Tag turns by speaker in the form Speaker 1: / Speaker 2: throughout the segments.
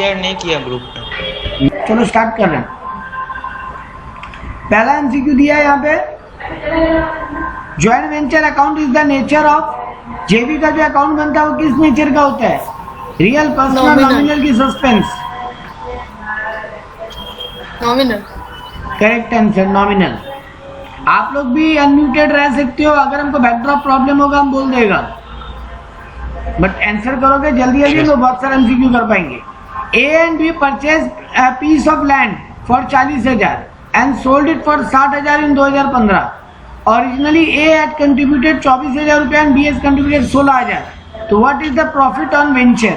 Speaker 1: Share नहीं किया group में।
Speaker 2: चलो स्टार्ट कर रहे हैं। पहला एमसीक्यू दिया है यहाँ पे, joint venture account is the nature of. JB का जो अकाउंट बनता है वो किस नेचर का होता है? रियल, पर्सनल, नॉमिनल की suspense?
Speaker 3: Nominal.
Speaker 2: Correct answer, nominal. आप लोग भी अनम्यूटेड रह सकते हो, अगर हमको बैकड्रॉप प्रॉब्लम होगा हम बोल देगा, बट आंसर करोगे जल्दी जल्दी तो बहुत सारे एमसीक्यू कर पाएंगे। A and B purchase a piece of land for 40,000 and sold it for 60,000 in 2015। Originally A had contributed 24,000 रुपया एंड बी हैज कंट्रीब्यूटेड 16,000। तो what is the profit on venture?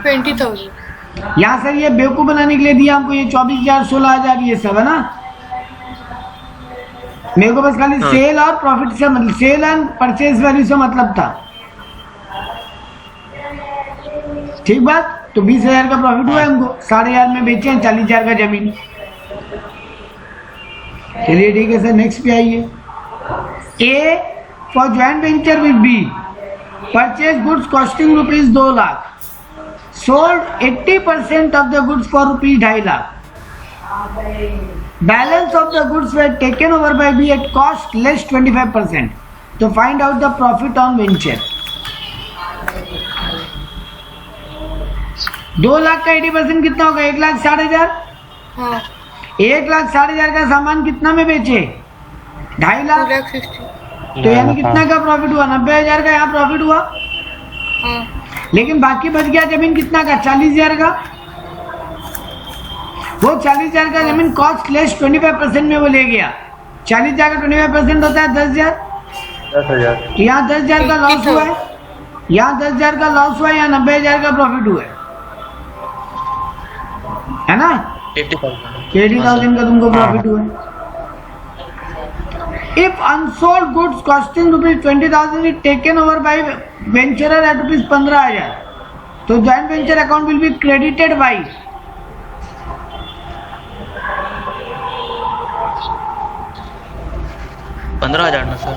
Speaker 3: 20,000।
Speaker 2: यहाँ सर ये बेवकूफ बनाने के लिए दिया हमको, ये 24,000 16,000 ये सब है ना। मेरे को बस खाली सेल और प्रॉफिट से मतलब, सेल एंड परचेज वैल्यू से मतलब था। ठीक बात। तो 20,000 का प्रॉफिट हुआ हमको, 6,500 में बेचे हैं 40,000 का जमीन। चलिए ठीक है सर, नेक्स्ट पे आइए। A for joint venture with B purchase goods costing rupees 2 lakh, sold 80% of the goods for rupees 2.5 lakh. Balance of the goods were taken over by B at cost less 25%। तो find out the profit on venture. 2 lakh का 80% कितना होगा? 1,60,000।
Speaker 3: हाँ।
Speaker 2: 1,60,000 का सामान कितना में बेचे? 2.5 लाख।
Speaker 3: 2,60,000।
Speaker 2: तो यानी कितना का प्रॉफिट हुआ? 90,000 का यहाँ प्रॉफिट हुआ।
Speaker 3: हाँ।
Speaker 2: लेकिन बाकी बच गया जमीन कितना का? 40,000 का। वो 40,000 का जमीन कॉस्ट लेस 25% में वो ले गया। 40,000 का 25% होता है 10,000।
Speaker 1: 10,000।
Speaker 2: तो यहाँ 10,000 का लॉस हुआ है, यहाँ 10,000 का लॉस हुआ है, यहाँ 90,000 का प्रॉफिट हुआ है ना। 80,000 का तुमको प्रॉफिट हुआ है। If unsold goods costing rupees 20,000 is taken over by venturer at rupees 15,000, तो joint venture account will be credited by
Speaker 1: 15,000 ना सर?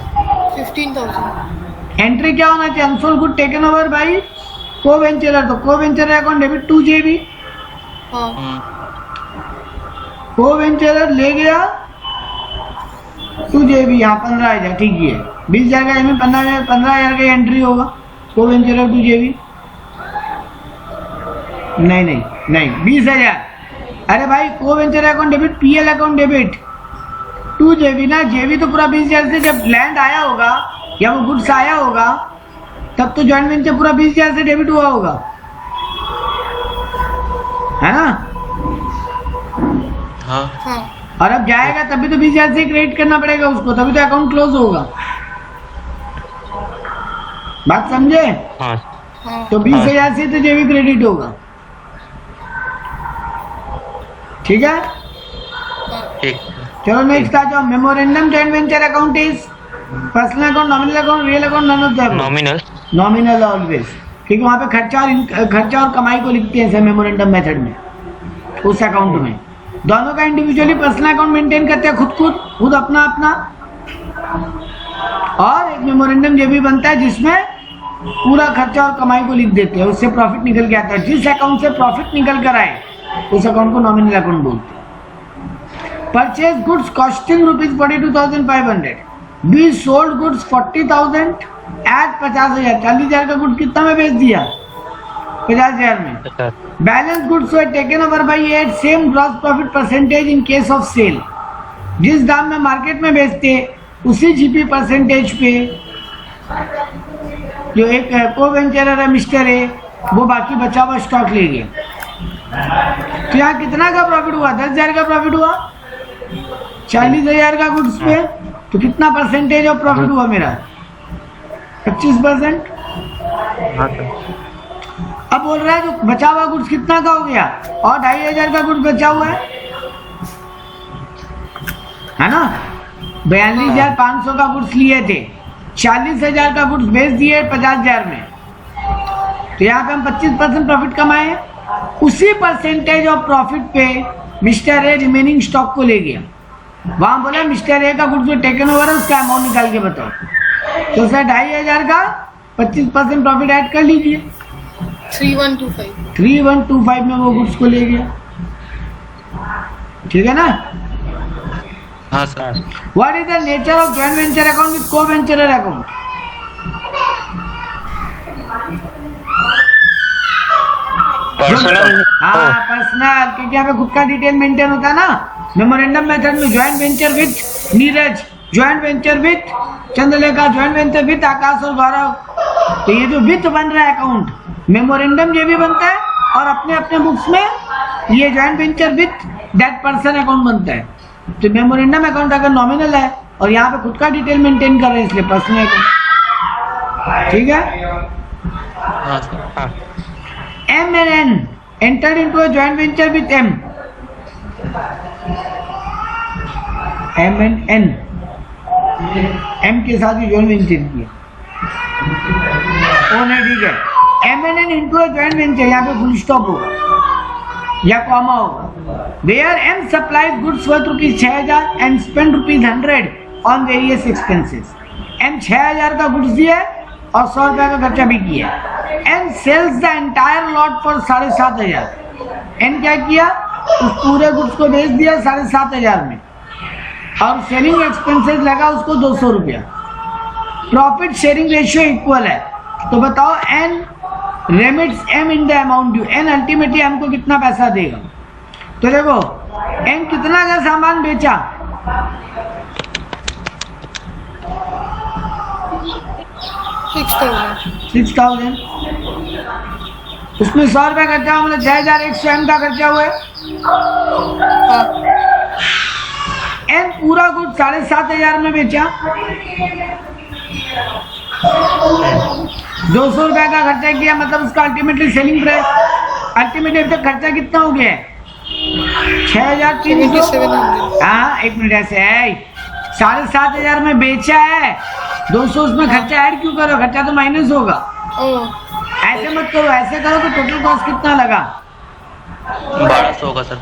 Speaker 3: 15,000।
Speaker 2: एंट्री क्या होना चाहिए? Unsold good taken over bye को वेंचरर। तो को वेंचरर अकाउंट डेबिट टू जेबी।
Speaker 3: हाँ।
Speaker 2: को वेंचरर ले गया टू जेबी, यहाँ 15,000। ठीक है, 20,000 का एम 15,000 का एंट्री होगा। को वेंचरर टू जेबी नहीं नहीं नहीं 20,000। अरे भाई को venture account debit, PL account debit to JB ना। जेबी तो पूरा 20,000 से, जब लैंड आया होगा या वो गुड्स आया होगा तब तो जॉइंट वेंचर पूरा 20,000 से डेबिट हुआ होगा, है ना।
Speaker 1: हाँ।
Speaker 3: हाँ।
Speaker 2: और अब जाएगा तभी तो 20,000 से क्रेडिट करना पड़ेगा उसको, तभी तो अकाउंट क्लोज होगा। बात समझे?
Speaker 1: हाँ।
Speaker 3: हाँ।
Speaker 2: तो 20,000 से तो जेबी क्रेडिट होगा। ठीक है,
Speaker 1: ठीक।
Speaker 2: चलो नेक्स्ट आ जाओ। Memorandum joint venture account is personal account, nominal account, real account, none of the above.
Speaker 1: Nominal.
Speaker 2: Nominal always, क्योंकि वहां पे खर्चा और कमाई को लिखते हैं मेमोरेंडम मेथड में। उस अकाउंट में दोनों का इंडिविजुअली पर्सनल अकाउंट मेंटेन करते हैं, खुद अपना अपना। और एक मेमोरेंडम ये भी बनता है जिसमें पूरा खर्चा और कमाई को लिख देते हैं, उससे प्रॉफिट निकल के आता है। जिस अकाउंट से प्रॉफिट निकल कर आए उस अकाउंट को नॉमिनल अकाउंट बोलते हैं। Purchase goods costing rupees 42,500, B sold goods 40,000 at 50,000। 40,000 का गुड कितना में बेच दिया? 50,000 में। Balance goods were taken over by at same gross profit percentage in case of sale. जिस दाम में मार्केट में बेचते उसी जीपी परसेंटेज पे जो एक को वेंचरर है मिस्टर ए, वो बाकी बचा हुआ स्टॉक ले गया। तो यहाँ कितना का प्रॉफिट हुआ? 10,000 का प्रॉफिट हुआ। 40,000 का गुड्स पे तो कितना परसेंटेज ऑफ प्रॉफिट हुआ मेरा? 25%। अब बोल रहा है जो बचा हुआ गुड्स कितना का हो गया? और 2,500 का गुड्स बचा हुआ है ना। 42,500 का गुड्स लिए थे, 40,000 का गुड्स बेच दिए 50,000 में। तो यहाँ पे हम 25% प्रॉफिट कमाए। उसी परसेंटेज ऑफ प्रॉफिट पे मिस्टर ए रिमेनिंग स्टॉक को ले गया। वहां बोला मिस्टर ए का गुड्स जो टेकन ओवर है उसका अमाउंट निकाल के बताओ। तो सर 2,500 का 25% प्रॉफिट ऐड कर लीजिए।
Speaker 3: 3125.
Speaker 2: 3125 में वो गुड्स को ले गया, ठीक है ना?
Speaker 1: हाँ sir.
Speaker 2: What is the nature of joint venture account with को वेंचरर अकाउंट?
Speaker 4: पर्सनल।
Speaker 2: हाँ पर्सनल, क्योंकि यहाँ पे खुद का डिटेल मेंटेन होता है ना। मेमोरेंडम मेथड में joint venture with Neeraj, joint venture with Chandralekha, joint venture with Akash और गौरव। तो ये जो वित्त बन रहा है अकाउंट, मेमोरेंडम ये भी बनता है और अपने अपने बुक्स में ये joint venture with that person account बनता है। तो मेमोरेंडम अकाउंट अगर नॉमिनल है और यहाँ पे खुद का डिटेल मेंटेन कर रहे हैं, इसलिए पर्सनल अकाउंट, ठीक है?
Speaker 1: हाँ सर।
Speaker 4: हाँ।
Speaker 2: M and N entered into a joint venture with M. M and N, M के साथ ही joint venture किया। ओ नहीं, ठीक है। M and N into a joint venture, यहाँ पे full stop होगा या कॉमा होगा। Where M supplied goods worth ₹6,000 and spent ₹100 on various expenses. M 6,000 का गुड्स दिया और 100 रुपए का खर्चा भी किया। N sales the entire lot for 7,500। N क्या किया? उस पूरे गुड्स को बेच दिया 7,500 में और सेलिंग एक्सपेंसेस लगा उसको 200 रुपया। प्रॉफिट शेयरिंग रेशियो इक्वल है, तो बताओ N remits M in the amount due. And ultimately M को कितना पैसा देगा? तो देखो एन कितना का सामान बेचा? 6,000। उसमें 100 रुपया खर्चा हुआ, मतलब 6,100 एम का खर्चा हुआ है। एन पूरा गुड 7,500 में बेचा, 200 रुपया का खर्चा किया, मतलब उसका अल्टीमेटली सेलिंग प्राइस, अल्टीमेटली अब तक खर्चा कितना हो गया है? 6,300। हाँ एक मिनट, ऐसे है 7,500 में बेचा है, 200 उसमें खर्चा ऐड क्यों करो? खर्चा तो माइनस होगा। ऐसे मत करो, ऐसे करो तो टोटल कॉस्ट कितना लगा?
Speaker 1: 1200 का सर।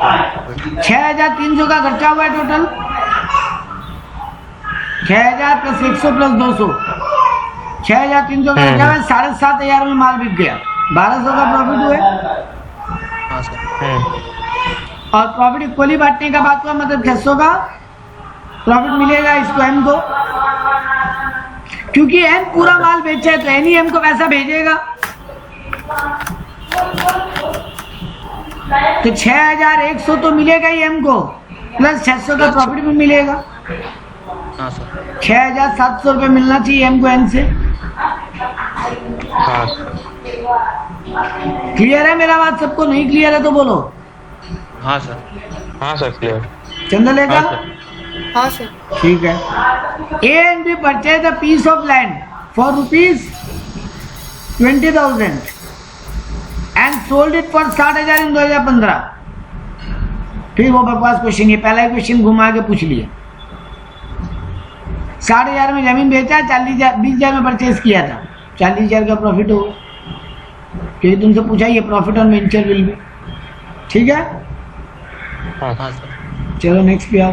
Speaker 2: 6,300 का खर्चा हुआ है टोटल। 6,000 प्लस 100 प्लस 200, 6,300 का खर्चा हुआ है। 7,500 में माल बिक गया, 1,200 का प्रॉफिट हुआ।
Speaker 1: हाँ सर।
Speaker 2: और प्रॉफिट इक्वली बांटने का बात हुआ, मतलब 600 का प्रॉफिट मिलेगा इसको एम को, क्योंकि एम पूरा माल बेचा है तो एन ही एम को पैसा भेजेगा। तो 6,100 तो मिलेगा ही एम को, प्लस 600 का प्रॉफिट भी मिलेगा।
Speaker 1: हाँ सर।
Speaker 2: 6,700 रुपये मिलना चाहिए एम को एन से।
Speaker 4: हाँ।
Speaker 2: क्लियर है मेरा बात? सबको नहीं क्लियर है तो बोलो।
Speaker 1: हाँ सर।
Speaker 4: हाँ सर क्लियर।
Speaker 2: चंद्रलेखा?
Speaker 3: हाँ सर।
Speaker 2: ठीक है। A and B purchase a piece of land for ₹20,000 and sold it for 60,000 in 2015। फिर वो बकवास क्वेश्चन, ये पहला क्वेश्चन घुमा के पूछ लिया। 60,000 में जमीन बेचा, 20,000 में परचेज किया था, 40,000 का प्रॉफिट होगा, क्योंकि तुमसे पूछा ये profit on venture will be. ठीक है?
Speaker 1: हाँ सर।
Speaker 2: चलो नेक्स्ट पे आओ।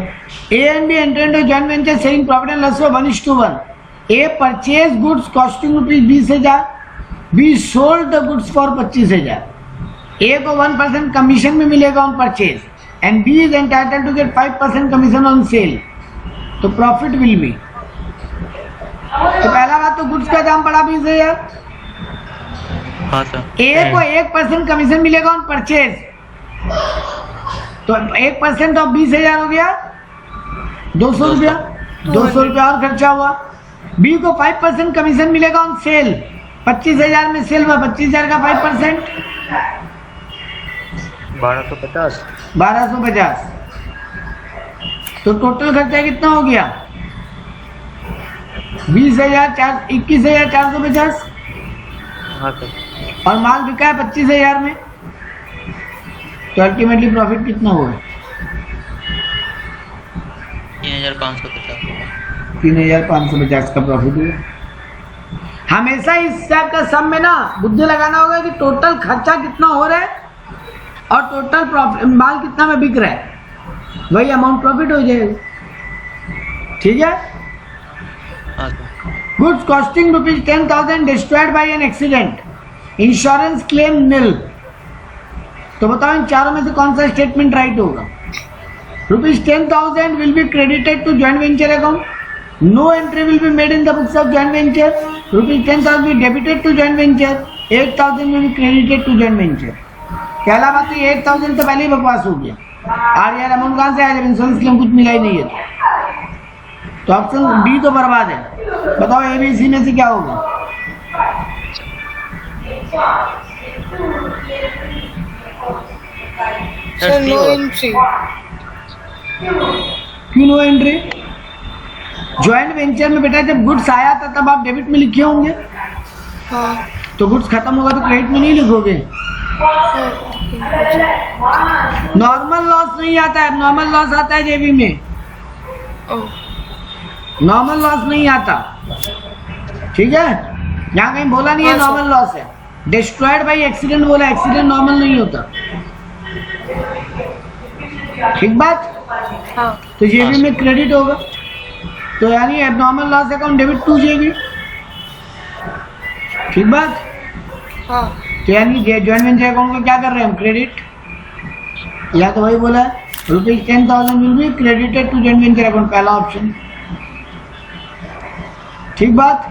Speaker 2: A and B enter into joint venture sharing profit and loss 1:1। A purchase goods costing ₹20,000, B sold the goods for 25,000। A को 1% कमीशन में मिलेगा on purchase and B is entitled to get 5% commission on sale. तो profit will be, तो पहला बात तो goods का दाम पड़ा 20,000।
Speaker 1: हाँ सर।
Speaker 2: ए को 1% कमीशन मिलेगा ऑन परचेज, तो 1% ऑफ 20,000 हो गया 200 रुपया, 200 रुपया और खर्चा हुआ। बी को 5% कमीशन मिलेगा ऑन सेल, 25,000 में सेल हुआ, 25,000 का 5%
Speaker 1: 1250।
Speaker 2: 1250। तो टोटल खर्चा कितना हो गया? 21,450।
Speaker 1: हाँ सर।
Speaker 2: और माल बिका है 25,000 में, तो अल्टीमेटली प्रॉफिट कितना हुआ?
Speaker 1: 3,550।
Speaker 2: 3,550 का प्रॉफिट हुआ। हमेशा इस टाइप का सम में ना बुद्धि लगाना होगा कि टोटल खर्चा कितना हो रहा है और टोटल प्रॉफिट माल कितना में बिक रहा है, वही अमाउंट प्रॉफिट हो जाएगा। ठीक है?
Speaker 1: हाँ सर।
Speaker 2: Goods costing ₹10,000 destroyed by an accident. Insurance claim nil. तो बताओ इन चारों में से कौन सा स्टेटमेंट राइट होगा? ₹10,000 will be credited to joint venture account. No entry will be made in the books of joint venture. ₹10,000 will be debited to joint venture. 8,000 will be credited to joint venture. पहला बात तो 8,000 तो पहले ही बकवास हो गया। RR amount कहाँ से आया जब इंश्योरेंस क्लेम कुछ मिला ही नहीं है? तो ऑप्शन डी तो बर्बाद है। बताओ ABC में से क्या होगा?
Speaker 3: Sir no entry.
Speaker 2: क्यों नो एंट्री? ज्वाइंट वेंचर में बेटा जब गुड्स आया था तब आप डेबिट में लिखे होंगे।
Speaker 3: हाँ
Speaker 2: तो गुड्स खत्म होगा तो क्रेडिट में नहीं लिखोगे। नॉर्मल लॉस नहीं आता है, नॉर्मल लॉस आता है जेबी में। नॉर्मल लॉस नहीं आता, ठीक है? यहाँ कहीं बोला नहीं है नॉर्मल लॉस है। डिस्ट्रॉयड बाई एक्सीडेंट बोला, एक्सीडेंट नॉर्मल नहीं होता, ठीक बात?
Speaker 3: हाँ
Speaker 2: तो जेबी में क्रेडिट होगा, तो यानी abnormal loss account debit to JB, ठीक बात?
Speaker 3: हाँ
Speaker 2: तो यानी जॉइंट वेंचर अकाउंट को क्या कर रहे हैं हम? क्रेडिट। या तो वही बोला है ₹10,000 will be credited to joint venture account, पहला ऑप्शन, ठीक बात?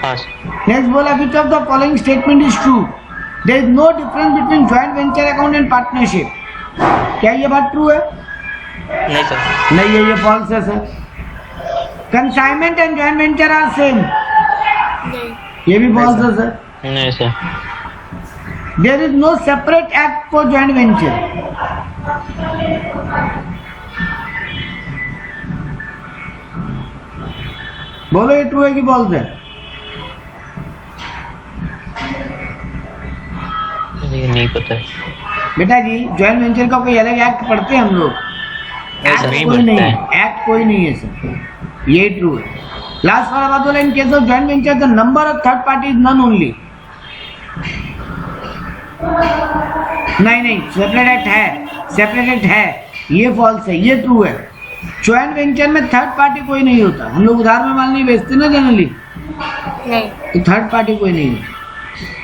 Speaker 2: नेक्स्ट बोला which of the following statement is true? There is no difference between joint venture account and partnership. क्या ये बात ट्रू है?
Speaker 1: नहीं सर।
Speaker 2: नहीं है, ये फॉल्स है sir. Consignment and joint venture are same,
Speaker 3: नहीं।
Speaker 2: ये भी फॉल्स है सर।
Speaker 1: नहीं sir.
Speaker 2: There is no separate act for joint venture. बोलो ये ट्रू है कि फॉल्स है?
Speaker 1: नहीं पता है
Speaker 2: बेटा जी जॉइंट वेंचर का कोई अलग एक्ट पढ़ते हैं हम लोग? एक्ट
Speaker 1: नहीं
Speaker 2: कोई नहीं
Speaker 1: पढ़ते
Speaker 2: है, एक्ट कोई नहीं है सर, ये ट्रू है। लास्ट वाला बात बोला in case of joint venture the number of third party is none only. नहीं, सेपरेट एक्ट है, सेपरेट एक्ट है, ये फॉल्स है, ये ट्रू है। जॉइंट वेंचर में थर्ड पार्टी कोई नहीं होता। हम लोग उधार में माल नहीं बेचते ना जनरली,
Speaker 3: नहीं
Speaker 2: तो थर्ड पार्टी कोई नहीं होती।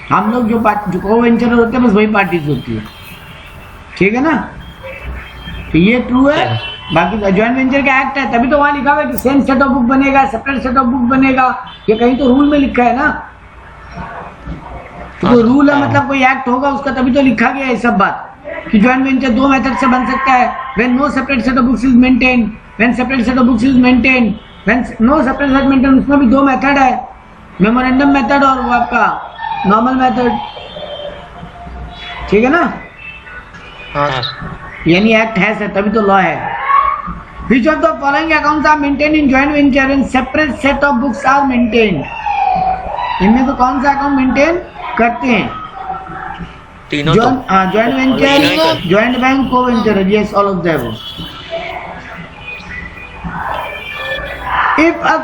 Speaker 2: हम लोग जो को वेंचर होते हैं बस वही पार्टीज होती है, ठीक है ना? तो ये ट्रू है। बाकी जॉइंट वेंचर का एक्ट है, तभी तो वहां लिखा हुआ है कि सेम सेट ऑफ बुक बनेगा, सेपरेट सेट ऑफ बुक बनेगा। ये कहीं तो रूल में लिखा है ना, तो कोई रूल है मतलब कोई एक्ट होगा उसका, तभी तो लिखा गया है सब बात कि जॉइंट वेंचर दो मेथड से बन सकता है। When no separate set of books is maintain, when separate set of books is maintain, when no separate set maintain. उसमें भी दो मेथड है, मेमोरेंडम मेथड और वो आपका नॉर्मल मेथड, ठीक है ना? यानी एक्ट है सर, तभी तो लॉ है। Which of the following accounts are maintained in joint venture and separate set of books are maintained? इनमें तो कौन सा अकाउंट मेंटेन करते हैं?
Speaker 1: तीनों
Speaker 2: जॉइंट वेंचर, जॉइंट बैंक, को venture, yes all of them. If a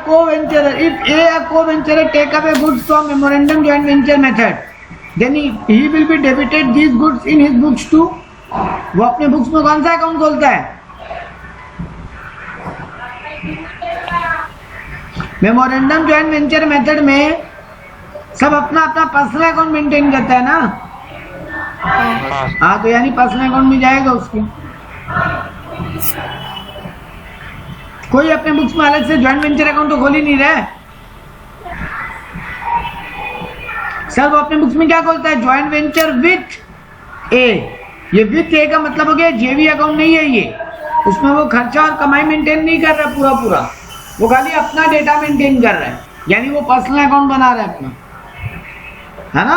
Speaker 2: co-venturer take away goods from memorandum joint venture method, then he will be debited these goods in his books too. वो अपने books में कौन सा account खोलता है? Memorandum joint venture method में सब अपना अपना पर्सनल अकाउंट मेंटेन करता है ना? हाँ, तो यानी पर्सनल अकाउंट में जाएगा उसके। कोई अपने बुक्स में अलग से जॉइंट वेंचर अकाउंट तो खोल ही नहीं रहा है सर। वो अपने बुक्स में क्या खोलता है? जॉइंट वेंचर विथ ए। ये विथ ए का मतलब हो गया जेवी अकाउंट नहीं है ये, उसमें वो खर्चा और कमाई मेंटेन नहीं कर रहा पूरा, वो खाली अपना डेटा मेंटेन कर रहा है, यानी वो पर्सनल अकाउंट बना रहा है अपना, है ना?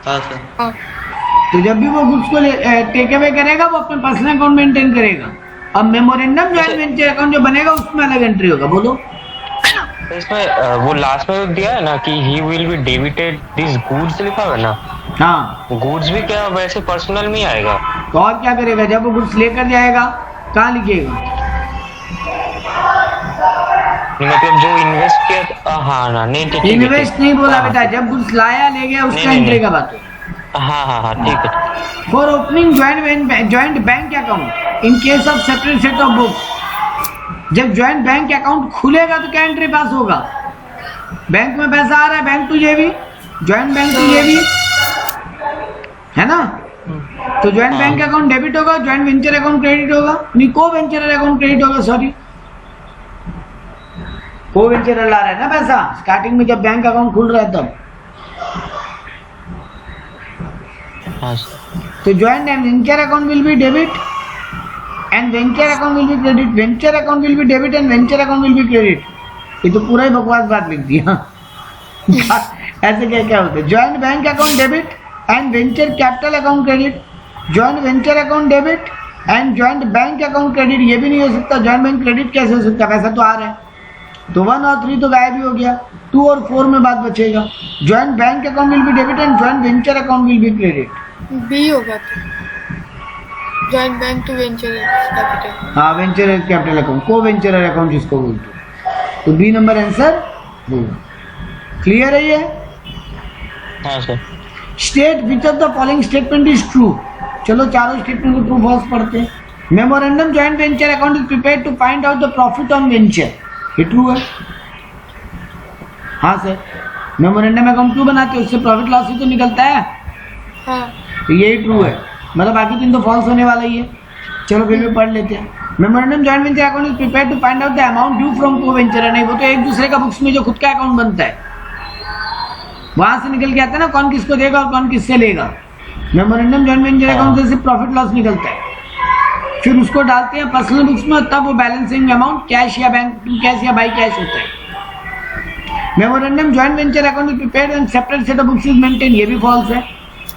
Speaker 1: हाँ सर।
Speaker 3: हाँ
Speaker 2: तो जब भी वो गुड्स को टेक अवे करेगा वो अपने पर्सनल अकाउंट मेंटेन करेगा। अब मेमोरेंडम जॉइंट वेंचर अकाउंट जो बनेगा उसमें अलग एंट्री होगा। बोलो
Speaker 4: इसमें वो लास्ट में दिया है ना कि he will be debited this goods लिखा हुआ है ना?
Speaker 2: हाँ,
Speaker 4: गुड्स भी क्या वैसे पर्सनल में ही आएगा?
Speaker 2: तो और क्या करेगा? जब वो गुड्स लेकर जाएगा कहाँ लिखेगा?
Speaker 4: मतलब जो इन्वेस्ट किया, हाँ ना, नहीं ठीक है,
Speaker 2: इन्वेस्ट नहीं बोला बेटा, जब गुड्स लाया ले गया उसका एंट्री का बात है।
Speaker 4: हाँ ठीक है।
Speaker 2: For opening joint bank account in case of separate set of books, जब जॉइंट बैंक अकाउंट खुलेगा तो क्या एंट्री पास होगा? बैंक में पैसा आ रहा है, bank to JB, joint bank तो ये भी है ना, तो ज्वाइंट बैंक अकाउंट डेबिट होगा, ज्वाइंट वेंचर अकाउंट क्रेडिट होगा, नहीं को वेंचर अकाउंट क्रेडिट होगा, सॉरी को वेंचर ला रहा है ना पैसा स्टार्टिंग में जब बैंक अकाउंट खुल रहा है तब।
Speaker 1: हाँ सर।
Speaker 2: तो joint and venture account will be debit and venture account will be credit, venture account will be debit and venture account will be credit. ये तो पूरा ही बकवास बात लिख दिया ऐसे क्या क्या होता है, joint bank account debit and venture capital account credit, joint venture account debit and joint bank account credit, ये भी नहीं हो सकता। ज्वाइंट बैंक क्रेडिट कैसे हो सकता, पैसा तो आ रहा है, तो 1 और 3 तो गायब ही हो गया, 2 और 4 में बात बचेगा। Joint bank account will be debit and joint venture account will be credit.
Speaker 3: B होगा तो joint bank to venture capital.
Speaker 2: हाँ venture capital account, co venture account जिसको बोलते हैं, तो बी नंबर आंसर होगा। क्लियर है ये?
Speaker 4: हाँ सर।
Speaker 2: State which of the following statement is true. चलो चारों स्टेटमेंट को ट्रू फॉल्स पढ़ते हैं। Memorandum joint venture account is prepared to find out the profit on venture, ये ट्रू है। हाँ सर, मेमोरेंडम अकाउंट क्यों बनाते हैं, उससे प्रॉफिट लॉस ही तो निकलता है,
Speaker 3: हाँ
Speaker 2: तो यही ट्रू है, मतलब बाकी 3 तो फॉल्स होने वाला ही है। चलो फिर भी पढ़ लेते हैं। Memorandum joint venture account is prepared to find out the amount due from co venture, नहीं वो तो एक दूसरे का बुक्स में जो खुद का अकाउंट बनता है वहां से निकल के आता है ना, कौन किसको देगा और कौन किससे लेगा। मेमोरेंडम जॉइंट वेंचर अकाउंट से सिर्फ प्रॉफिट लॉस निकलता है, फिर उसको डालते हैं पर्सनल बुक्स में, तब वो बैलेंसिंग अमाउंट कैश या बैंक टू कैश या बाई कैश होता है। Memorandum joint venture account is prepared and separate set of books is maintain, ये भी फॉल्स है।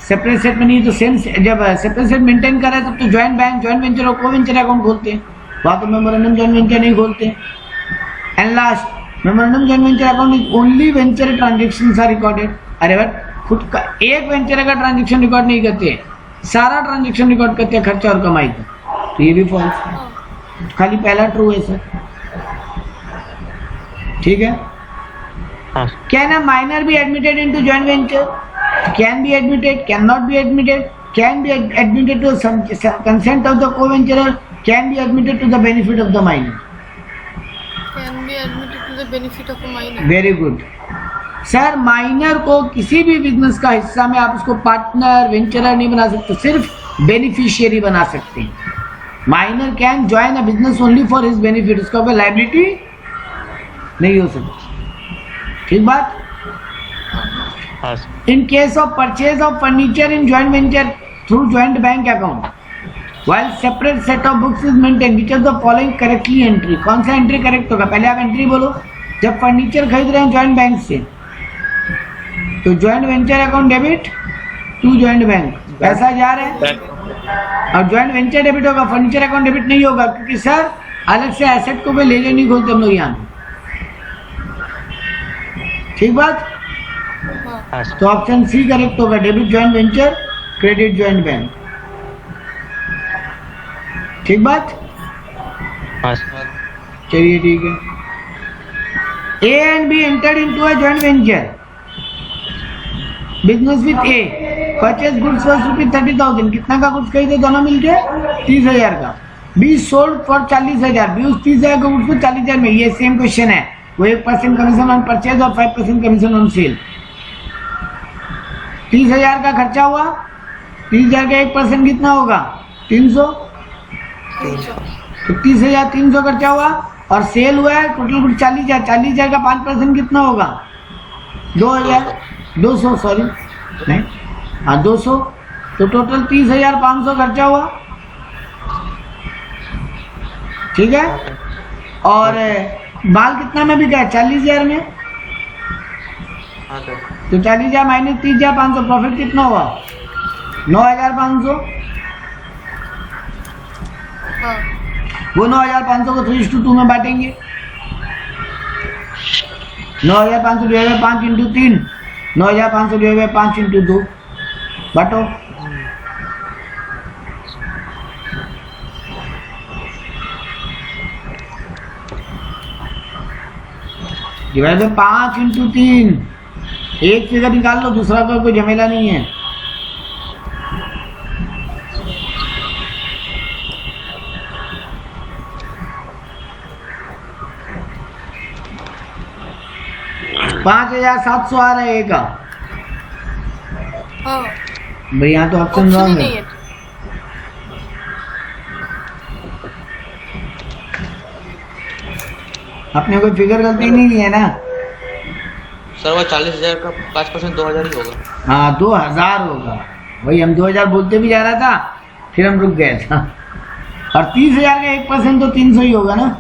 Speaker 2: सेपरेट सेट में नहीं तो सेम, जब सेपरेट सेट मेंटेन कर रहे हैं तब तो जॉइंट बैंक जॉइंट वेंचर और को वेंचर अकाउंट खोलते हैं, वहाँ तो मेमोरेंडम जॉइंट वेंचर नहीं खोलते। And last, memorandum joint venture account is only venture transactions are recorded. अरे बट खुद का एक वेंचर का ट्रांजेक्शन रिकॉर्ड नहीं करते, सारा ट्रांजेक्शन रिकॉर्ड करते हैं खर्चा और कमाई का, तो ये भी फॉल्स है। खाली पहला ट्रू है सर, ठीक है। Can a minor be admitted into joint venture, can be admitted, can not be admitted, can be admitted to consent of the co venturer, can be admitted to the benefit of the minor.
Speaker 3: Can be admitted to the benefit of minor.
Speaker 2: Very good sir, minor को किसी भी business का हिस्सा में आप उसको partner वेंचरर नहीं बना सकते, सिर्फ बेनिफिशियरी बना सकते हैं। Minor can join a business only for his benefit, उसका कोई लायबिलिटी नहीं हो सकती, ठीक बात। In case of purchase of furniture in joint venture through joint bank account, while separate set of books is maintained, which of the following correctly entry, कौन सा entry correct होगा, पहले आप एंट्री बोलो। जब फर्नीचर खरीद रहे हैं जॉइंट बैंक से तो joint venture account debit to joint bank, पैसा जा रहा है, और जॉइंट वेंचर डेबिट होगा, फर्नीचर अकाउंट डेबिट नहीं होगा, क्योंकि सर अलग से एसेट को भी लेजर नहीं खोलते हम लोग यहाँ, ठीक बात। तो ऑप्शन सी करेक्ट होगा, debit joint venture credit joint bank, ठीक बात। चलिए ठीक है। A and be entered into a joint venture business with A, purchase goods for ₹30,000, कितना का गुड्स खरीदे दोनों मिलके 30,000 का। बी सोल्ड फॉर 40,000, बी उस 30,000 का गुड्स को 40,000 में, ये सेम क्वेश्चन है, वो 1% कमीशन ऑन परचेज और 5% कमीशन ऑन सेल। 30,000 का खर्चा हुआ, 30,000 का 1% कितना होगा 300, तो 30,000 300 खर्चा हुआ, और सेल हुआ है टोटल गुड 40,000, 40,000 का 5% कितना होगा 2,200, सॉरी नहीं, हाँ 200, तो टोटल 30,500 खर्चा हुआ, ठीक है। और माल कितना में बिका है 40,000 में, तो 40,000 माइनस 30,500, प्रॉफिट कितना हुआ 9,500। वो 9,500 को 3:2 में बांटेंगे, 9,500 divide by 5 into 3, 9,500 divide by 5 into 2, बांटो। डिवाइड बाय 5 इंटू 3, एक फिगर निकाल लो, दूसरा का कोई झमेला नहीं है। $5,700 आ रहा है, एक का भाई यहाँ तो ऑप्शन
Speaker 3: ऑप्शन ही
Speaker 2: रॉन्ग
Speaker 3: नहीं
Speaker 2: है।
Speaker 3: है।
Speaker 2: आपने कोई फिगर गलती नहीं की है ना?
Speaker 5: सर वो 40,000 का 5% 2,000 ही होगा।
Speaker 2: हाँ 2000 होगा। वही हम 2000 बोलते भी जा रहा था, फिर हम रुक गए था। और 30,000 का 1% तो 300 ही होगा ना?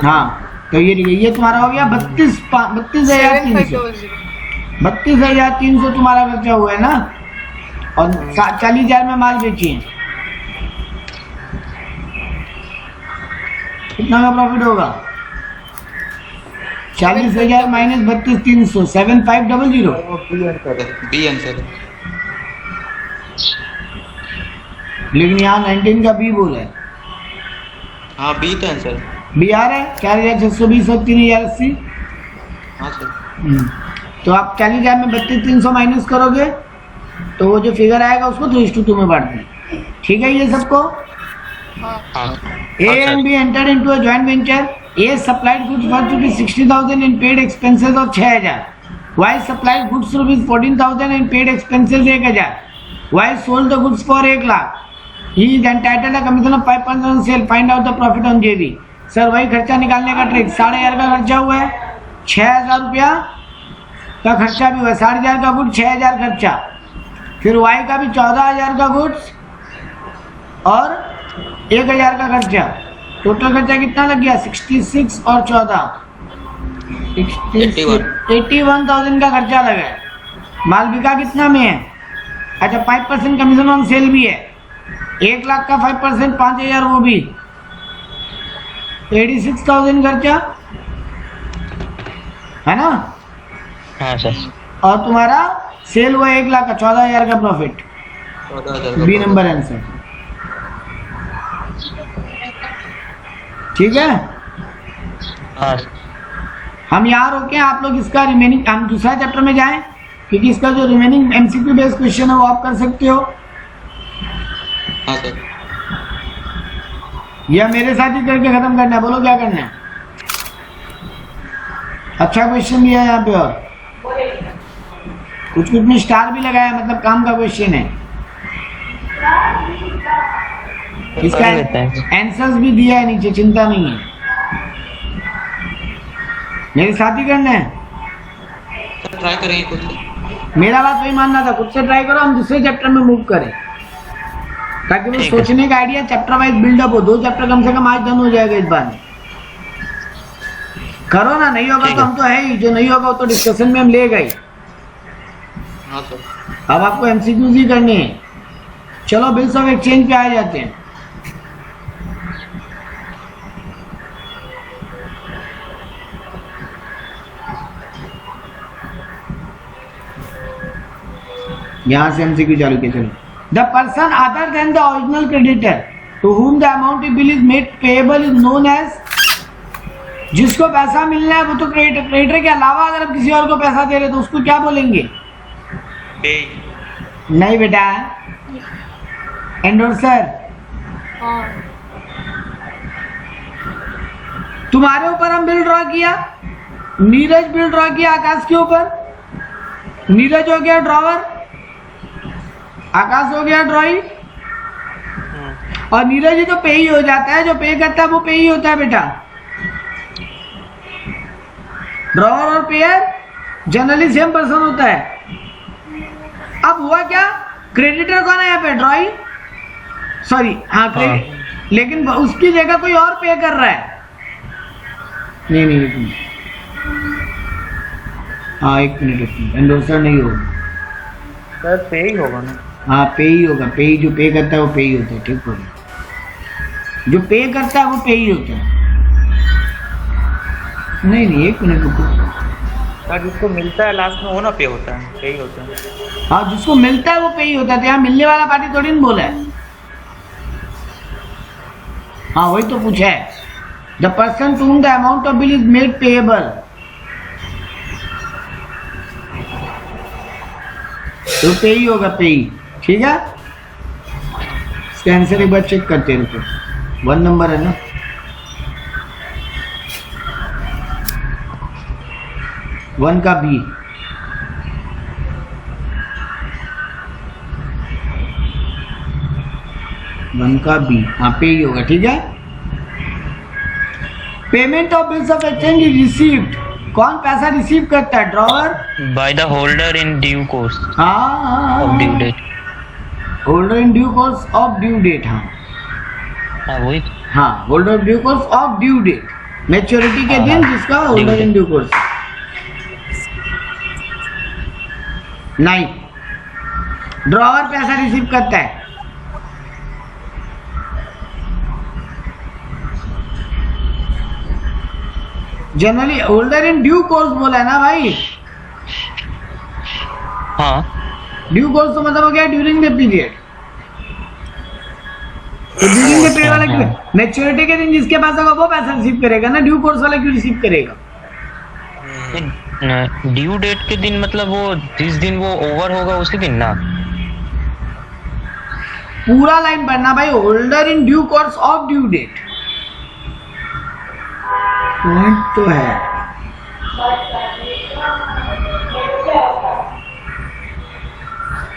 Speaker 2: हाँ तो ये तुम्हारा हो गया 32,300।
Speaker 3: 7500।
Speaker 2: 32,300 तुम्हारा खर्चा हुआ है ना, और 40,000 में माल बेचिए, कितना का प्रॉफिट होगा? 40,000 माइनस 32,300, 7500।
Speaker 5: बी आंसर है।
Speaker 2: लेकिन यहाँ 19 का बी बोला है।
Speaker 5: हाँ बी तो आंसर है।
Speaker 2: बी आ रहा है 4,620 और 3,080।
Speaker 5: हाँ सर।
Speaker 2: तो आप 40,000 में 32,300 माइनस करोगे तो वो जो फिगर आएगा उसको 3:2 में बांट दें। ठीक है ये सबको?
Speaker 4: हाँ
Speaker 2: A and B entered into a joint venture. A supplied goods worth rupees 60,000 and paid expenses of 6,000. Y supplied goods rupees 14,000 and paid expenses 1,000. Y sold the goods for 1,00,000. He is entitled a commission of 5% on sale. Find out the profit on JV. Sir वही खर्चा निकालने का trick. 5,500 का खर्चा हुआ है, 6,000 रुपया का खर्चा भी हुआ है। 4,500 का गुड्स, 6,000 खर्चा, फिर Y का भी 14,000 का गुड्स और 1,000 का खर्चा। टोटल खर्चा कितना लग गया? 66 और 14 81,000 का खर्चा लगा है। माल बिका कितना में है? अच्छा 5% कमीशन ऑन सेल भी है। 1,00,000 का 5%, 5,000 वो भी, 86,000 खर्चा है ना।
Speaker 4: हाँ सर।
Speaker 2: और तुम्हारा सेल हुआ 1,00,000 का, 14,000 का प्रॉफिट।
Speaker 5: 14,000
Speaker 2: B number answer. ठीक है,
Speaker 4: हाँ
Speaker 2: हम यहाँ रोके, आप लोग इसका रिमेनिंग, हम दूसरा चैप्टर में जाएं क्योंकि इसका जो रिमेनिंग एमसीक्यू बेस्ड क्वेश्चन है वो आप कर सकते हो,
Speaker 5: हाँ सर।
Speaker 2: या मेरे साथ ही करके खत्म करना है। बोलो क्या करना है? अच्छा क्वेश्चन दिया है यहाँ पे, और कुछ कुछ में स्टार भी लगाया, मतलब काम का क्वेश्चन है। इसका आंसर्स भी दिया है नीचे, चिंता नहीं है। मेरे साथ ही करना है।
Speaker 5: सर ट्राई करेंगे खुद से।
Speaker 2: मेरा बात वही मानना था, खुद से ट्राई करो, हम दूसरे चैप्टर में मूव करें ताकि वो सोचने का आइडिया चैप्टर वाइज बिल्डअप हो। 2 चैप्टर कम से कम आज डन हो जाएगा इस बार में। करो ना, नहीं होगा तो हम तो है ही, जो नहीं होगा वो तो डिस्कशन में हम ले गए।
Speaker 5: हाँ सर।
Speaker 2: अब आपको एमसीक्यूज ही करने हैं। चलो बिल्स ऑफ एक्सचेंज पे आ जाते हैं। यहां से एमसीक्यू चालू किया। चलो, the person other than the original creditor to whom the amount bill is made payable is known as। जिसको पैसा मिलना है वो तो क्रेडिटर के अलावा अगर आप किसी और को पैसा दे रहे तो उसको क्या बोलेंगे?
Speaker 5: पे।
Speaker 2: नहीं बेटा, एंडोर्सर।
Speaker 3: हाँ
Speaker 2: तुम्हारे ऊपर हम बिल ड्रॉ किया, नीरज बिल ड्रॉ किया आकाश के ऊपर। नीरज हो गया ड्रॉवर, आकाश हो गया ड्रॉई, और नीरज ही तो पे ही हो जाता है। जो पे करता है वो पे ही होता है बेटा। ड्रॉवर और पेयर जनरली सेम पर्सन होता है। अब हुआ क्या, क्रेडिटर कौन है यहाँ पे? ड्रॉई, सॉरी, हाँ क्रेडिट, लेकिन उसकी जगह कोई और पे कर रहा है। नहीं नहीं एक मिनट, हाँ एक मिनट, एंडोर्सर नहीं होगा
Speaker 5: सर पे ही होगा ना।
Speaker 2: हाँ पे ही होगा, पे ही, जो पे करता है वो पे ही होता है। ठीक हो गया, जो पे करता है वो पे ही होता है। नहीं नहीं एक मिनट रुको।
Speaker 5: सर जिसको मिलता है लास्ट में वो ना पे होता है, पे ही होता है।
Speaker 2: हाँ जिसको मिलता है वो पे ही होता है। तो यहाँ मिलने वाला पार्टी थोड़ी ना बोला है। हाँ वही तो पूछा है। The person to whom the amount of bill is made payable, तो पे ही होगा, पे ही। ठीक है, इसका आंसर एक बार चेक करते रुको। 1 नंबर है ना, वन का बी। 1 का बी, हाँ पे ही होगा, ठीक है। Payment of bills of exchange is received, कौन पैसा रिसीव करता है? Drawer
Speaker 4: by the holder in due course
Speaker 2: हाँ
Speaker 4: of due date.
Speaker 2: Holder in due course of due date, हाँ
Speaker 4: हाँ वही।
Speaker 2: हाँ holder due course of due date, maturity के दिन जिसका होल्डर इन ड्यू कोर्स। नहीं, ड्रॉवर पैसा रिसीव करता है। Generally holder in due course बोला है ना भाई,
Speaker 4: हाँ
Speaker 2: ड्यू कोर्स तो मतलब हो गया ड्यूरिंग द पीरियड। तो ड्यूरिंग द पीरियड वाला क्यों? मैच्योरिटी के दिन जिसके पास होगा वो पैसा रिसीव करेगा ना, ड्यू कोर्स वाला क्यों रिसीव करेगा?
Speaker 4: ड्यू डेट के दिन मतलब वो जिस दिन वो ओवर होगा उसी दिन ना।
Speaker 2: पूरा लाइन पढ़ना भाई, holder in due course of due date, point तो है।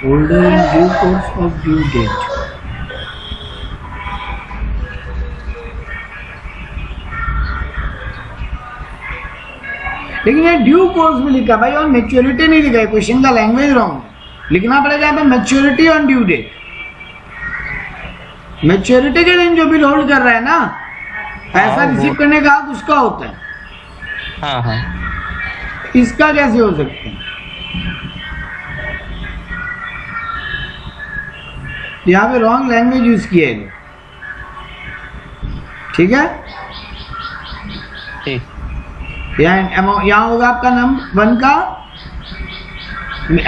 Speaker 2: Holder in due course of due date, लेकिन ये ड्यू कोर्स में लिखा भाई और मैच्योरिटी नहीं लिखा है, क्वेश्चन का लैंग्वेज रॉन्ग है। लिखना पड़ेगा यहाँ पे maturity on due date. Maturity के दिन जो बिल होल्ड कर रहा है ना, पैसा रिसीव करने का हक उसका होता है।
Speaker 4: हाँ हाँ
Speaker 2: इसका कैसे हो सकता है? यहाँ पे रॉन्ग लैंग्वेज यूज किया है, ठीक है।
Speaker 4: ठीक।
Speaker 2: यहाँ होगा आपका नंबर 1 का।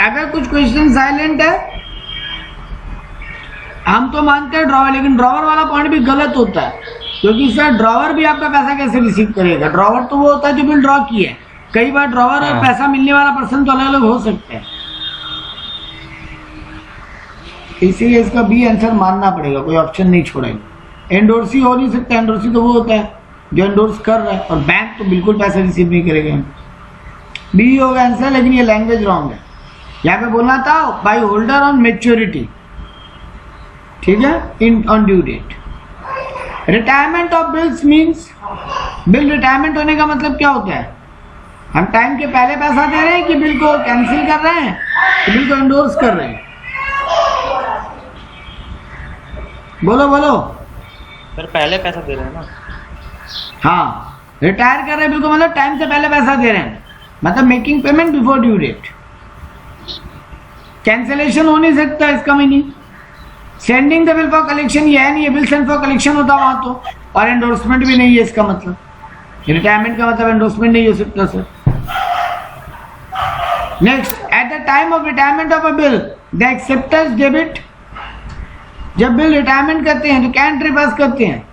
Speaker 2: अगर कुछ क्वेश्चन साइलेंट है, हम तो मानते हैं ड्रॉवर, लेकिन ड्रॉवर वाला पॉइंट भी गलत होता है, क्योंकि सर ड्रॉवर भी आपका पैसा कैसे रिसीव करेगा? ड्रॉवर तो वो होता है जो बिल ड्रॉ किया है। कई बार ड्रॉवर और पैसा मिलने वाला पर्सन तो अलग अलग हो सकते हैं, इसीलिए इसका बी आंसर मानना पड़ेगा, कोई ऑप्शन नहीं छोड़ेगा। एंडोर्सी हो नहीं सकता, एंडोर्सी तो वो होता है जो एंडोर्स कर रहा है, और बैंक तो बिल्कुल पैसा रिसीव नहीं करेगा। बी होगा आंसर, लेकिन ये लैंग्वेज रॉन्ग है। यहाँ पे बोलना था बाय होल्डर ऑन मैच्योरिटी, ठीक है, in on due date. Retirement of bills means, bill retirement होने का मतलब क्या होता है? हम टाइम के पहले पैसा दे रहे हैं कि बिल को कैंसिल कर रहे हैं, कि बिल को एंडोर्स कर रहे हैं? बोलो बोलो
Speaker 5: सर पहले पैसा दे रहे हैं ना।
Speaker 2: हाँ, रिटायर कर रहे हैं बिल को मतलब टाइम से पहले पैसा दे रहे हैं, मतलब making payment before due date. Cancellation हो नहीं सकता इसका meaning. Sending the bill for collection ये है नहीं, ये बिल सेंड फॉर कलेक्शन होता वहां तो, और एंडोर्समेंट भी नहीं है इसका मतलब। रिटायरमेंट का मतलब एंडोर्समेंट नहीं हो सकता sir. Next, at the time of retirement of a bill the acceptors debit, जब बिल रिटायरमेंट करते हैं तो क्या एंट्री पास करते हैं?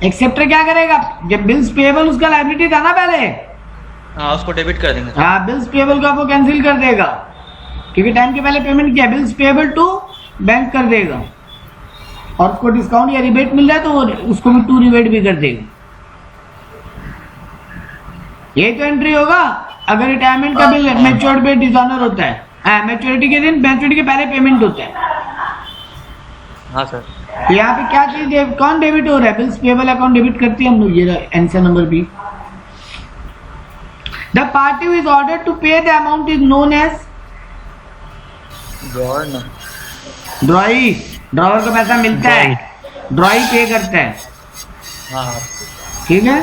Speaker 2: एक्सेप्टर क्या करेगा? जब बिल्स पेएबल उसका लायबिलिटी था ना पहले,
Speaker 5: हाँ उसको डेबिट कर देंगे।
Speaker 2: हाँ, बिल्स पेएबल का वो कैंसिल कर देगा, क्योंकि टाइम के पहले पेमेंट किया। बिल्स पेएबल टू बैंक कर देगा, और उसको डिस्काउंट या रिबेट मिल जाए तो वो उसको भी टू रिबेट भी कर देगा। यही तो एंट्री होगा अगर रिटायरमेंट का बिल मैच्योर्ड पे डिसऑनर होता है। हाँ, मैच्योरिटी के दिन, मैच्योरिटी के पहले पेमेंट होता है।
Speaker 5: हाँ सर।
Speaker 2: यहाँ पे क्या चीज कौन डेबिट हो रहा है? बिल्स पेएबल अकाउंट डेबिट करती है हम लोग। ये answer number B. The party who is ordered to pay the amount is known as drawee. Drawer को पैसा मिलता है, ड्रॉई पे करता है,
Speaker 5: हाँ
Speaker 2: ठीक है।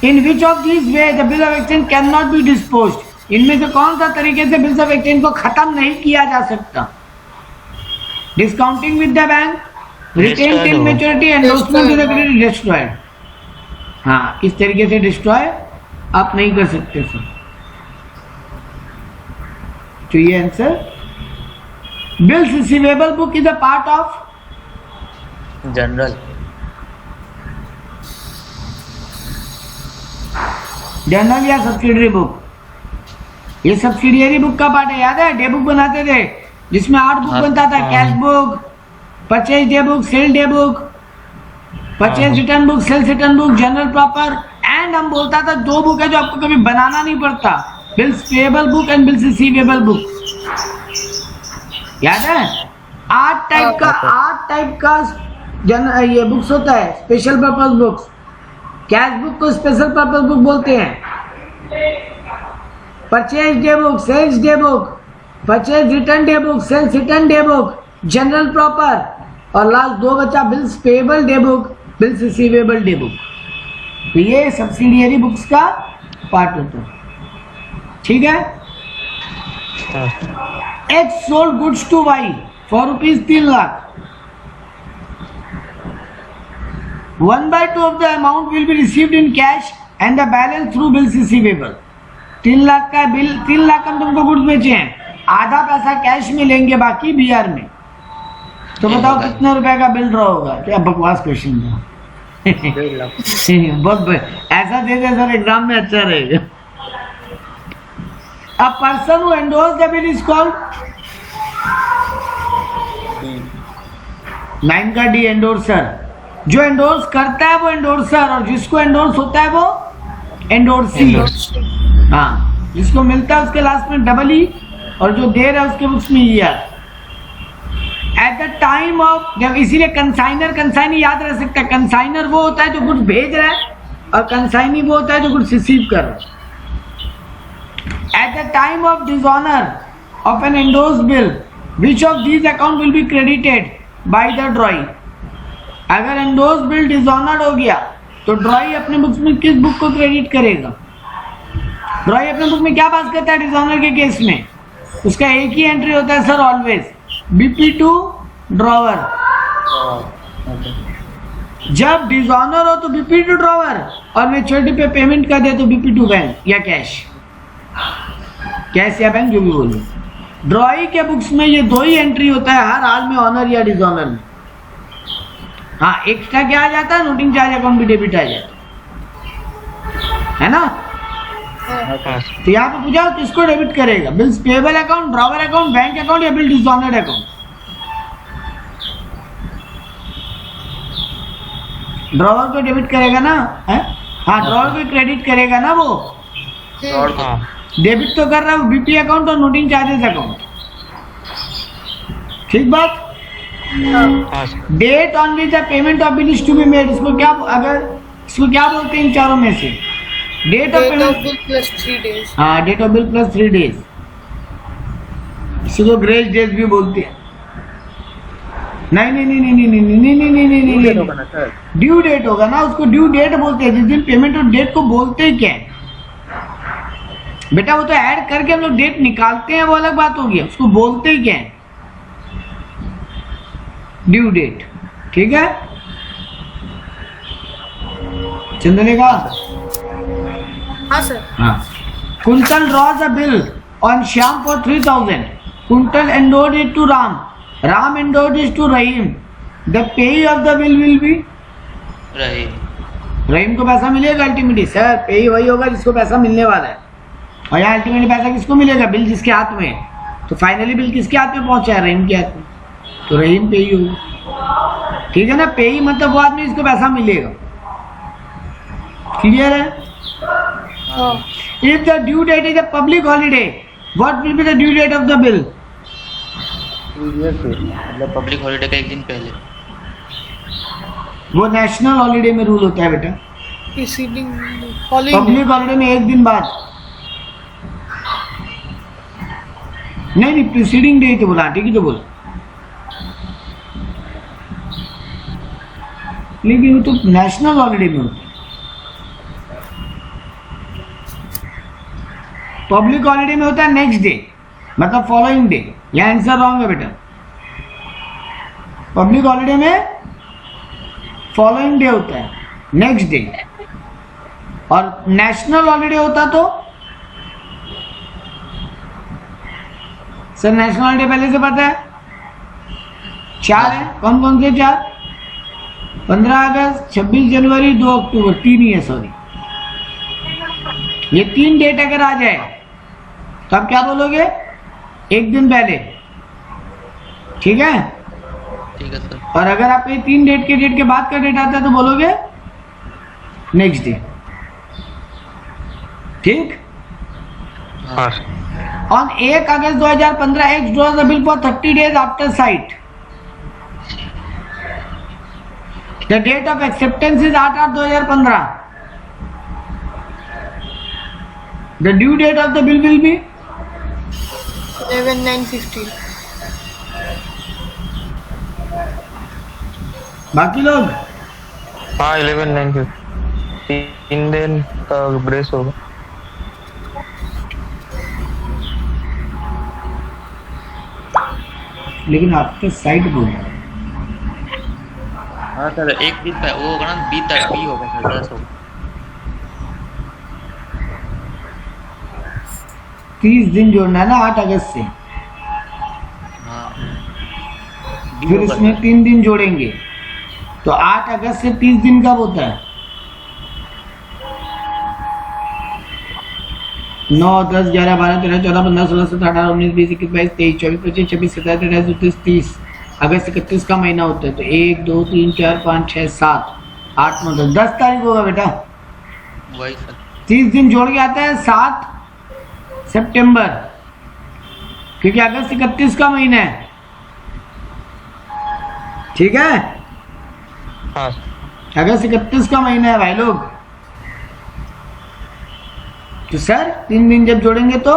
Speaker 2: In which of this way the bill of exchange can not be disposed, इनमें से कौन सा तरीके से बिल्स ऑफ एक्सचेंज को खत्म नहीं किया जा सकता? Discounting with the bank, retain till maturity, endorsement to the credit, destroy. हाँ, इस तरीके से डिस्ट्रॉय आप नहीं कर सकते सर। तो ये answer, bills receivable book is a part of
Speaker 5: general.
Speaker 2: Journal या सब्सिडरी बुक। ये सब्सिडियरी बुक का पार्ट है, याद है? डे बुक बनाते थे जिसमें 8 बुक बनता था, cash book, purchase day book, sale day book, purchase return book, sales return book, journal proper, and हम बोलता था 2 बुक है जो आपको कभी बनाना नहीं पड़ता, bills payable book and bills receivable book, याद है? 8 टाइप का ये बुक्स होता है, special purpose books. Cash book को स्पेशल पर्पस बुक बोलते हैं। Purchase day book, sales day book, purchase return day book, sales return day book, journal proper, और लास्ट 2 बचा bills payable day book, bills receivable day book. तो ये subsidiary books का part होता है, ठीक है? X sold goods to Y for rupees 3 lakh. 1/2 of the amount will be received in cash and the balance through bills receivable. 3 lakh का bill, 3 lakh का तुमको गुड्स बेचे हैं, आधा पैसा कैश में लेंगे, बाकी बीआर में। तो बताओ कितने रुपए का बिल ड्रॉ होगा? क्या बकवास क्वेश्चन था। बहुत ऐसा दे दे सर, एग्जाम में अच्छा रहेगा। A person who endorsed the bill is called 9 का डी, एंडोर्सर। जो एंडोर्स करता है वो एंडोर्सर, और जिसको एंडोर्स होता है वो एंडोर्सी। हाँ, जिसको मिलता है उसके लास्ट में डबल ई, और जो दे रहा है उसके बुक्स में E R. At the time of, जब इसीलिए कंसाइनर कंसाइनी याद रह सकता है। कंसाइनर वो होता है जो गुड्स भेज रहा है, और कंसाइनी वो होता है जो गुड्स रिसीव कर रहा है। At the time of dishonor of an endorsed bill, which of these account will be credited by the drawee? अगर endorsed bill dishonored हो गया तो ड्रॉई अपने बुक्स में किस बुक को क्रेडिट करेगा? ड्रॉई अपने बुक में क्या पास करता है डिसऑनर के केस में? उसका एक ही एंट्री होता है सर ऑलवेज, BP2 ड्रॉवर। जब डिसऑनर हो तो BP2 ड्रॉवर, और मैच्योरिटी पे पेमेंट कर दे तो BP2 बैंक या कैश, कैश या बैंक जो भी बोलो। ड्रॉई के बुक्स में ये 2 ही एंट्री होता है हर हाल में, ऑनर या डिसऑनर में। हाँ, एक्स्ट्रा क्या आ जाता है? नोटिंग चार्ज अकाउंट भी डेबिट आ जाता है ना? तो यहाँ पे पूछा किसको डेबिट करेगा? Bills payable account, drawer account, bank account या बिल डिसऑनर्ड अकाउंट? ड्रॉवर को डेबिट करेगा ना? है? हाँ, ड्रॉवर को क्रेडिट करेगा ना वो। डेबिट तो कर रहा है बीपी अकाउंट और नोटिंग चार्जेस अकाउंट, ठीक बात? Date on which the payment of bill is to be made, इसको क्या, अगर इसको क्या बोलते हैं इन चारों में से? Date of bill plus 3 days. हाँ, date of bill plus 3 days, इसको ग्रेस डेज भी बोलते हैं। नहीं नहीं नहीं नहीं नहीं नहीं नहीं नहीं नहीं नहीं नहीं, ड्यू डेट होगा ना, उसको ड्यू डेट बोलते हैं। जिस दिन पेमेंट, और डेट को बोलते ही क्या है बेटा? वो तो ऐड करके हम लोग डेट निकालते हैं, वो अलग बात होगी। उसको बोलते ही क्या है? ड्यू डेट, ठीक है? चंदने का
Speaker 3: हाँ सर।
Speaker 2: हाँ, quintal drawers a bill on Shyam for 3000. Quintal endorsed it to Ram. Ram endorsed it to Rahim. The payee of the bill will be रहीम को पैसा मिलेगा अल्टीमेटली। सर पेई वही होगा जिसको पैसा मिलने वाला है, और यहाँ अल्टीमेटली पैसा किसको मिलेगा? बिल जिसके हाथ में है। तो फाइनली बिल किसके हाथ में पहुंचा है? रहीम के हाथ में, तो रहीम पेई होगा, ठीक है ना? पेई मतलब वो आदमी जिसको पैसा मिलेगा। क्लियर है? If the due date is a public holiday, what will be the due date of the bill?
Speaker 5: मतलब पब्लिक हॉलीडे का एक दिन पहले।
Speaker 2: वो नेशनल हॉलीडे में रूल होता है बेटा।
Speaker 3: प्रीसीडिंग
Speaker 2: पब्लिक हॉलीडे में एक दिन बाद, नहीं नहीं प्रीसीडिंग डे तो बोला, ठीक है तो बोला, लेकिन वो तो नेशनल हॉलीडे में होता है। पब्लिक हॉलीडे में होता है नेक्स्ट डे, मतलब फॉलोइंग डे। यह आंसर रॉन्ग है बेटा। पब्लिक हॉलीडे में फॉलोइंग डे होता है, नेक्स्ट डे। और नेशनल हॉलीडे होता तो सर नेशनल हॉलीडे पहले से पता है, 4 है। कौन कौन से 4? 15 अगस्त, 26 जनवरी, 2 अक्टूबर, 3 ही है सॉरी। ये 3 डेट अगर आ जाए तो आप क्या बोलोगे? एक दिन पहले, ठीक है?
Speaker 5: ठीक है सर।
Speaker 2: और अगर आपको ये 3 डेट के बाद का डेट आता है तो बोलोगे नेक्स्ट डे, ठीक?
Speaker 4: हाँ
Speaker 2: On 1 August 2015, X draws the bill for 30 days after sight. The date of acceptance is 8/8/2015. The due date of the bill will be
Speaker 3: 11/9/15.
Speaker 2: बाकी लोग
Speaker 4: हाँ 11/9 3 दिन का ब्रेस होगा।
Speaker 2: लेकिन आपके साइड बोल रहा है।
Speaker 5: हाँ सर, एक दिन का वो होगा ना, 20 होगा सर, 10 होगा।
Speaker 2: 30 दिन जोड़ना है ना 8 अगस्त से,
Speaker 5: हाँ
Speaker 2: फिर इसमें 3 दिन जोड़ेंगे तो 8 अगस्त से 30 दिन कब होता है? 9, 10, 11, 12, 13, 14, 15, 16, 17, 18, 19, 20, 21, 22, 23, 24, 25, 26, 27, 28, 29, 30। अगस्त 31 का महीना होता है तो 1, 2, 3, 4, 5, 6, 7, 8, 9, 10, 10 तारीख होगा बेटा।
Speaker 5: वही सर।
Speaker 2: 30 दिन जोड़ के आता है 7 सितंबर, क्योंकि अगस्त 31 का महीना है। ठीक है,
Speaker 4: हाँ
Speaker 2: अगस्त 31 का महीना है भाई लोग। तो सर 3 दिन जब जोड़ेंगे तो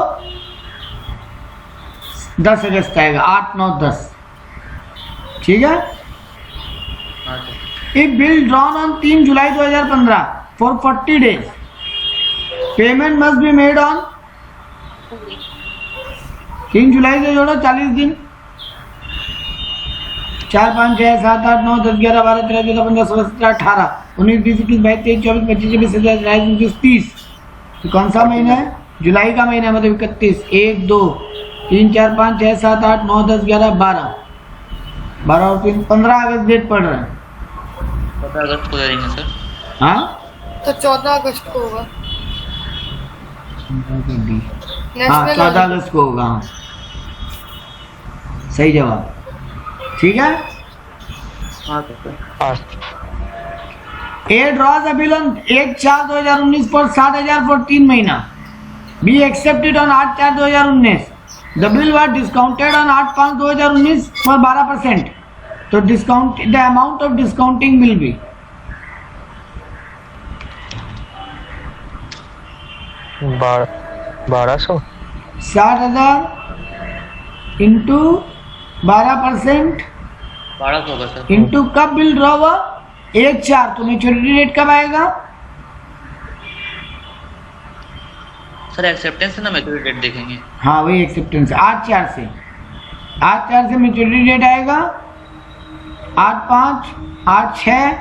Speaker 2: 10 अगस्त आएगा, 8, 9, 10। ठीक है।
Speaker 5: हाँ sir.
Speaker 2: If bill drawn on 3 July 2015 for 40 days, payment must be made on 3 जुलाई से जोड़ो 40 दिन, 4, 5, 6, 7, 8, 9, 10, 11, 12, 13, 14, 15, 16, 17, 18, 19, 20, 21, 22, 23, 24, 25, 26, 27, 28, 29, 30। तो कौन सा महीना है? जुलाई का महीना है, मतलब 31। 1, 2, 3, 4, 5, 6, 7, 8, 9, 10, 11, 12, 12 और 3, 15 अगस्त डेट पड़ रहा है।
Speaker 5: 15 अगस्त को दे देंगे सर।
Speaker 2: हाँ
Speaker 3: तो 14 अगस्त को होगा।
Speaker 2: हाँ 14 अगस्त को होगा। हाँ सही जवाब। ठीक है।
Speaker 5: हाँ सर।
Speaker 4: हाँ
Speaker 2: A draws a bill on 1/4/2019 for 7,000 for 3 महीना, B accepted on 8/4/2019। The bill was discounted on 8/5/2019 for 12%। तो discount, the amount of discounting will be
Speaker 4: 1200
Speaker 2: 60,000 into 12%
Speaker 5: 1200 होगा सर।
Speaker 2: इंटू कब बिल ड्रॉ हुआ? 1/4। तो मेच्योरिटी डेट कब आएगा?
Speaker 5: Sir acceptance है ना, मैच्योरिटी डेट देखेंगे।
Speaker 2: हाँ वही एक्सेप्टेंस 8/4 से, 8/4 से मेच्योरिटी डेट आएगा 8/5, 8/6,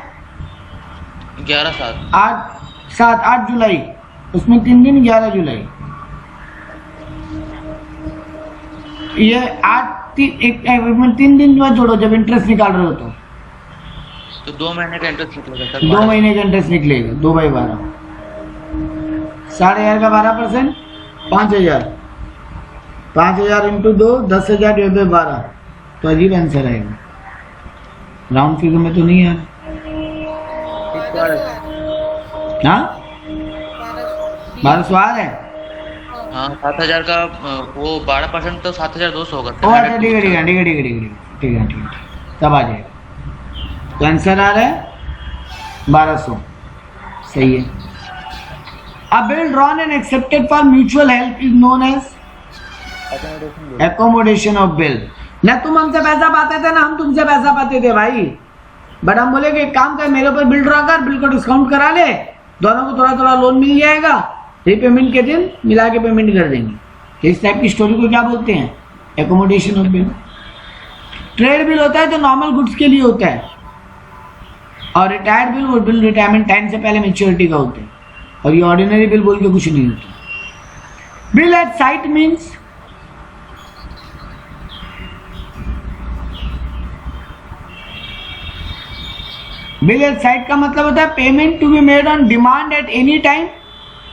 Speaker 5: 11/7।
Speaker 2: 8/7, 8 जुलाई, उसमें 3 दिन 11 जुलाई। ये 3 दिन में जोड़ो जब इंटरेस्ट निकाल रहे हो तो
Speaker 5: 2 महीने का इंटरेस्ट निकलेगा सर।
Speaker 2: 2 महीने का इंटरेस्ट निकलेगा 2/12, 1,500 का 12%, 5,000, 5,000 इंटू 2, 10,000 डिवाइड बाय 12। तो अजीब आंसर आएगा, राउंड फिगर में तो नहीं है। हाँ 1200 आ रहा है।
Speaker 5: हाँ 7,000 का वो 12% तो 7,200 होगा।
Speaker 2: ओ अच्छा ठीक है ठीक है ठीक है ठीक है ठीक है ठीक है ठीक है, तब आ जाएगा। तो आंसर आ रहा है 1200। सही है। A bill drawn and accepted for mutual help is known as accommodation of bill। ना तुम हमसे पैसा पाते थे ना हम तुमसे पैसा पाते थे भाई, बट हम बोले कि एक काम कर, मेरे ऊपर बिल ड्रॉ कर, बिल को डिस्काउंट करा ले, दोनों को थोड़ा थोड़ा लोन मिल जाएगा, रीपेमेंट के दिन मिला के पेमेंट कर देंगे। इस टाइप की स्टोरी को क्या बोलते हैं? Accommodation of bill. Trade bill होता है जो नॉर्मल गुड्स के लिए होता है, और रिटायर्ड बिल वो बिल रिटायरमेंट टाइम से पहले मेच्योरिटी का होता है, और ये ऑर्डिनरी बिल बोल के कुछ नहीं होता। Bill at sight means bill at sight का मतलब होता है payment to be made on demand at any time,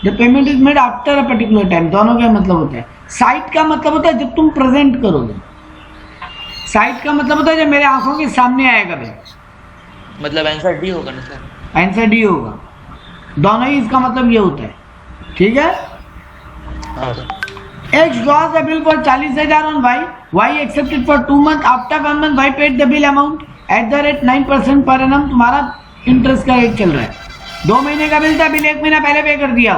Speaker 2: the payment is made after a particular time. दोनों का मतलब होता है। साइट का मतलब होता है जब तुम प्रेजेंट करोगे, साइट का मतलब होता है जब मेरे आंखों के सामने आएगा बिल।
Speaker 5: मतलब आंसर डी होगा ना सर?
Speaker 2: आंसर डी होगा। दोनों ही इसका मतलब ये होता है। ठीक है।
Speaker 5: हाँ sir.
Speaker 2: X draws the bill for 40,000 on Y. Y accepted for 2 months. After 1 month, Y paid the bill amount at the rate 9% per annum. तुम्हारा इंटरेस्ट का रेट चल रहा है। 2 महीने का बिल था, बिल 1 महीना पहले पे कर दिया,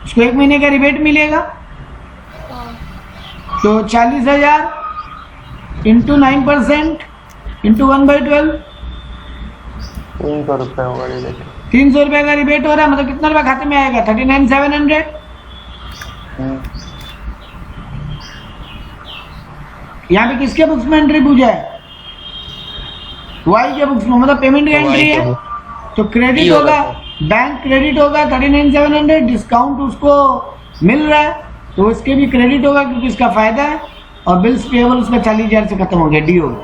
Speaker 2: उसको 1 महीने का रिबेट मिलेगा। तो 40,000 इंटू 9% इंटू 1/12,
Speaker 1: 300 रुपये होगा रिबेट।
Speaker 2: 300 रुपए का रिबेट हो रहा है, मतलब कितना रुपया खाते में आएगा? 39,700। यहाँ पे किसके बुक्स में एंट्री पूछा है? वाई के बुक्स में, मतलब पेमेंट का एंट्री है। तो क्रेडिट होगा, बैंक क्रेडिट होगा 39,700, डिस्काउंट उसको मिल रहा है तो उसके भी क्रेडिट होगा क्योंकि इसका फायदा है, और बिल्स पेएबल उसका 40,000 से खत्म हो गया, डी होगा।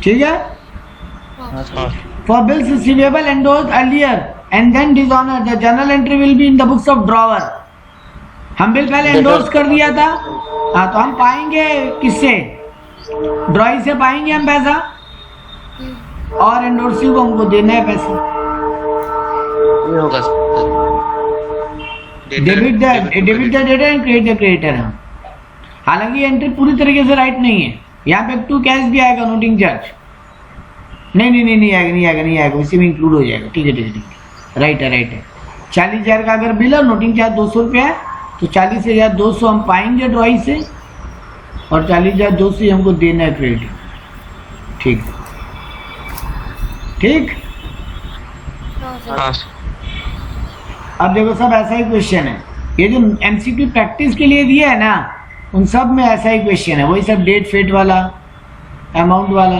Speaker 2: ठीक है। For bills receivable endorsed earlier and then dishonored, the journal entry will be in the books of drawer. हम बिल पहले एंडोर्स कर दिया था, हाँ, तो हम पाएंगे किससे? ड्रॉई से पाएंगे हम पैसा, और एंडोर्सिंग को हमको देना है पैसा।
Speaker 5: ये होगा
Speaker 2: debit the debtor and credit the creditor. हम हालांकि एंट्री पूरी तरीके से राइट नहीं है, यहाँ पे टू कैश भी आएगा, नोटिंग चार्ज नहीं आएगा, उसी में इंक्लूड हो जाएगा। ठीक है, राइट है। 40,000 का अगर बिल है, नोटिंग चार्ज 200 रुपया है, तो 40,200 हम पाएंगे ड्रॉई से, और 40,200 हमको देना है क्रेडिट। ठीक। अब देखो सब ऐसा ही क्वेश्चन है, ये जो एमसीक्यू प्रैक्टिस के लिए दिया है ना, उन सब में ऐसा ही क्वेश्चन है, वही सब डेट फेट वाला, अमाउंट वाला।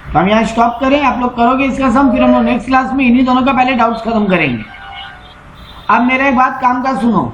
Speaker 2: तो हम यहाँ स्टॉप करें, आप लोग करोगे इसका सम, फिर हम लोग नेक्स्ट क्लास में इन्हीं दोनों का पहले डाउट्स खत्म करेंगे। अब मेरा एक बात काम का सुनो,